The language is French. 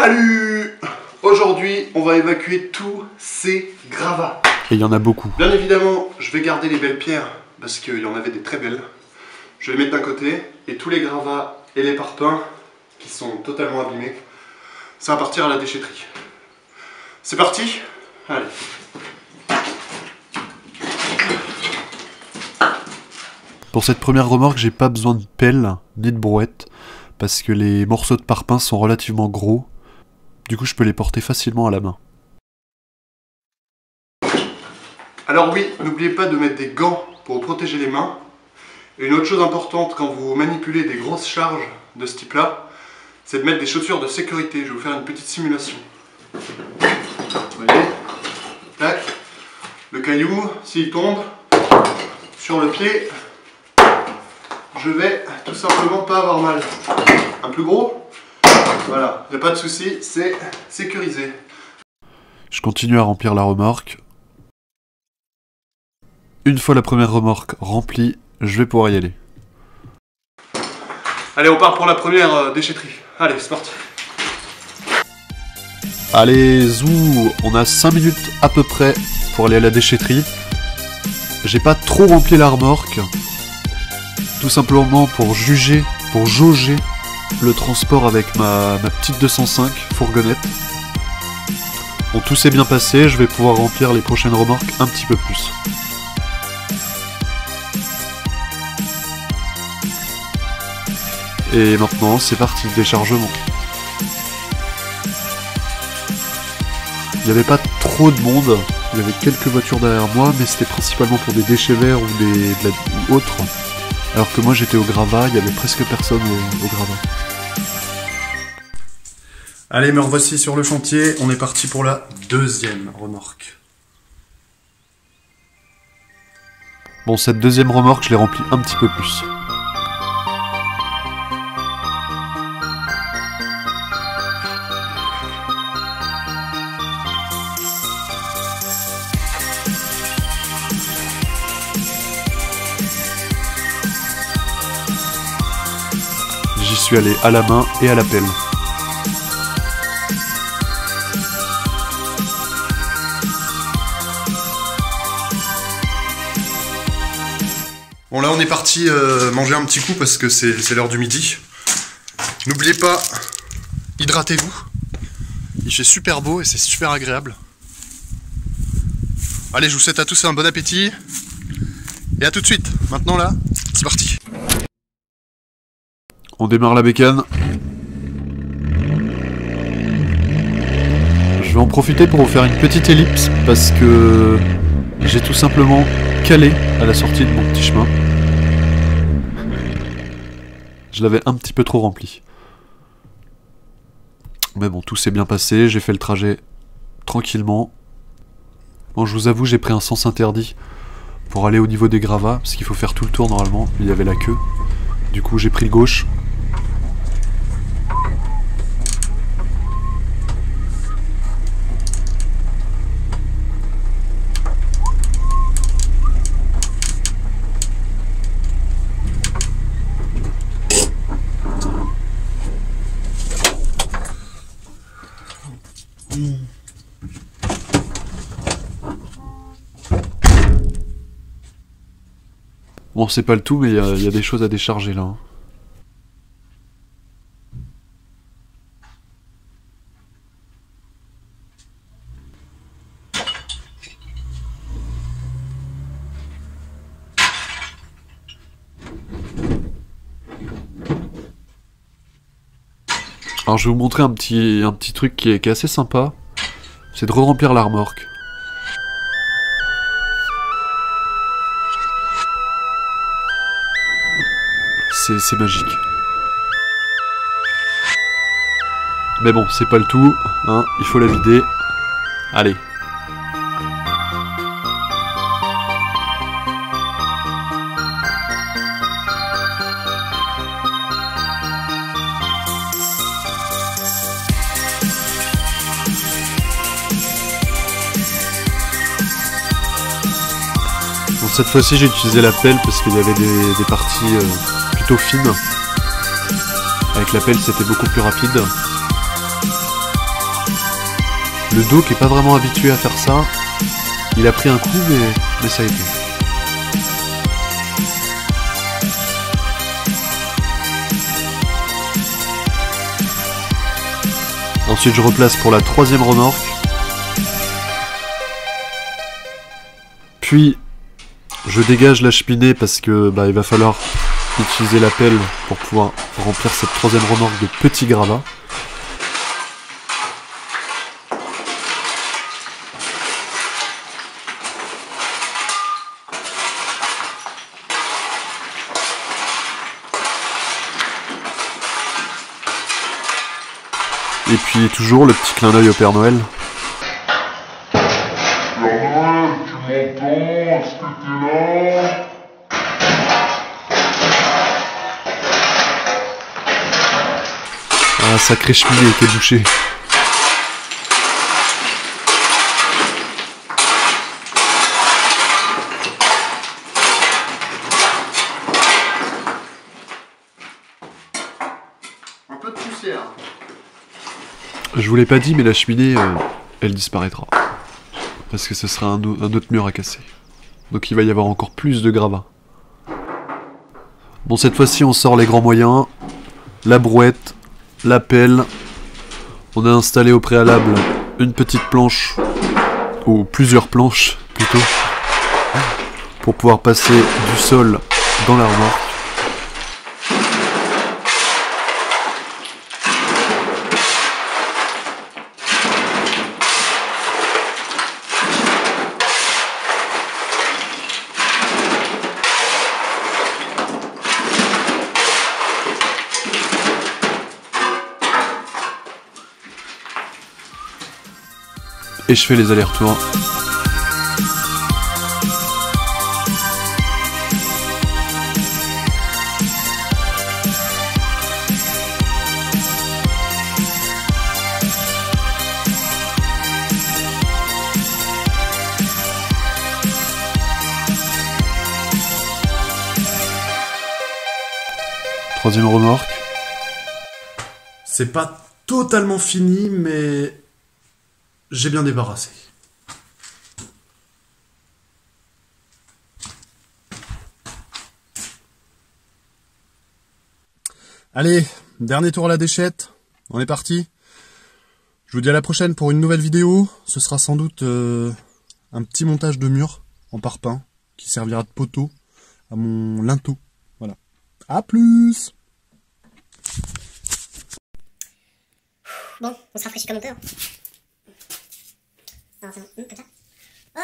Salut! Aujourd'hui, on va évacuer tous ces gravats. Et il y en a beaucoup. Bien évidemment, je vais garder les belles pierres parce qu'il y en avait des très belles. Je vais les mettre d'un côté et tous les gravats et les parpaings qui sont totalement abîmés, ça va partir à la déchetterie. C'est parti? Allez. Pour cette première remorque, j'ai pas besoin de pelle ni de brouette parce que les morceaux de parpaing sont relativement gros. Du coup, je peux les porter facilement à la main. Alors oui, n'oubliez pas de mettre des gants pour protéger les mains. Et une autre chose importante quand vous manipulez des grosses charges de ce type-là, c'est de mettre des chaussures de sécurité. Je vais vous faire une petite simulation. Vous voyez, tac. Le caillou, s'il tombe sur le pied, je vais tout simplement pas avoir mal. Un plus gros, voilà, il n'y a pas de souci, c'est sécurisé. Je continue à remplir la remorque. Une fois la première remorque remplie, je vais pouvoir y aller. Allez, on part pour la première déchetterie. Allez, c'est parti. Allez, zou, on a 5 minutes à peu près pour aller à la déchetterie. J'ai pas trop rempli la remorque. Tout simplement pour jauger le transport avec ma petite 205 fourgonnette. Bon, tout s'est bien passé, je vais pouvoir remplir les prochaines remorques un petit peu plus. Et maintenant, c'est parti, déchargement. Il n'y avait pas trop de monde, il y avait quelques voitures derrière moi, mais c'était principalement pour des déchets verts ou autres. Alors que moi j'étais au gravat, il y avait presque personne au gravat. Allez, me revoici sur le chantier, on est parti pour la deuxième remorque. Bon, cette deuxième remorque, je l'ai remplie un petit peu plus. J'y suis allé à la main et à la pelle. Bon, là on est parti manger un petit coup parce que c'est l'heure du midi. N'oubliez pas, hydratez-vous. Il fait super beau et c'est super agréable. Allez, je vous souhaite à tous un bon appétit. Et à tout de suite. Maintenant là, c'est parti. On démarre la bécane. Je vais en profiter pour vous faire une petite ellipse parce que j'ai tout simplement calé à la sortie de mon petit chemin. Je l'avais un petit peu trop rempli. Mais bon, tout s'est bien passé, j'ai fait le trajet tranquillement. Bon, je vous avoue, j'ai pris un sens interdit pour aller au niveau des gravats, parce qu'il faut faire tout le tour normalement, mais il y avait la queue. Du coup, j'ai pris le gauche. Bon, c'est pas le tout, mais il y a des choses à décharger là. Hein. Alors je vais vous montrer un petit truc qui est assez sympa. C'est de re-remplir la remorque. C'est magique. Mais bon, c'est pas le tout, hein, il faut la vider. Allez. Bon, cette fois-ci j'ai utilisé la pelle parce qu'il y avait des parties plutôt fines. Avec la pelle c'était beaucoup plus rapide. Le dos qui est pas vraiment habitué à faire ça, il a pris un coup mais ça a été. Ensuite je replace pour la troisième remorque. Puis je dégage la cheminée parce que il va falloir utiliser la pelle pour pouvoir remplir cette troisième remorque de petits gravats. Et puis toujours le petit clin d'œil au Père Noël. Père Noël, tu m'entends? Est-ce que t'es là? Ah, sacré cheminée était bouchée. Un peu de poussière. Je vous l'ai pas dit, mais la cheminée, elle disparaîtra. Parce que ce sera un autre mur à casser. Donc il va y avoir encore plus de gravats. Bon, cette fois-ci, on sort les grands moyens. La brouette, la pelle. On a installé au préalable une petite planche, ou plusieurs planches plutôt, pour pouvoir passer du sol dans la remorque. Et je fais les allers-retours. Troisième remorque. C'est pas totalement fini, mais j'ai bien débarrassé. Allez, dernier tour à la déchette. On est parti. Je vous dis à la prochaine pour une nouvelle vidéo. Ce sera sans doute un petit montage de mur en parpaing qui servira de poteau à mon linteau. Voilà. À plus! Bon, on se rafraîchit comme on peut. Hein. Alors, comme ça. Oh!